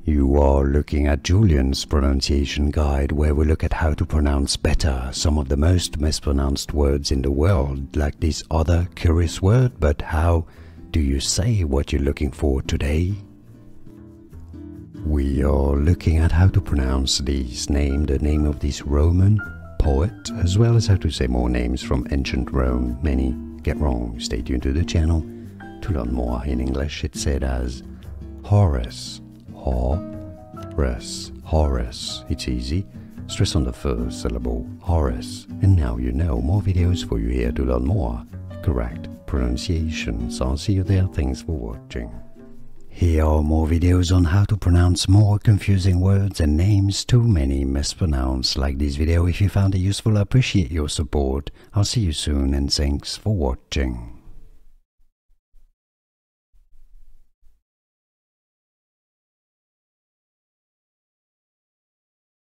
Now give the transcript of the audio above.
You are looking at Julian's pronunciation guide, where we look at how to pronounce better some of the most mispronounced words in the world, like this other curious word. But how do you say what you're looking for today? We are looking at how to pronounce this name, the name of this Roman poet, as well as how to say more names from ancient Rome. Many get wrong. Stay tuned to the channel to learn more. In English it's said as Horace. Horace. Horace. It's easy. Stress on the first syllable, Horace. And now you know. More videos for you here to learn more correct pronunciations. I'll see you there. Thanks for watching. Here are more videos on how to pronounce more confusing words and names too many mispronounced. Like this video if you found it useful. I appreciate your support. I'll see you soon and thanks for watching.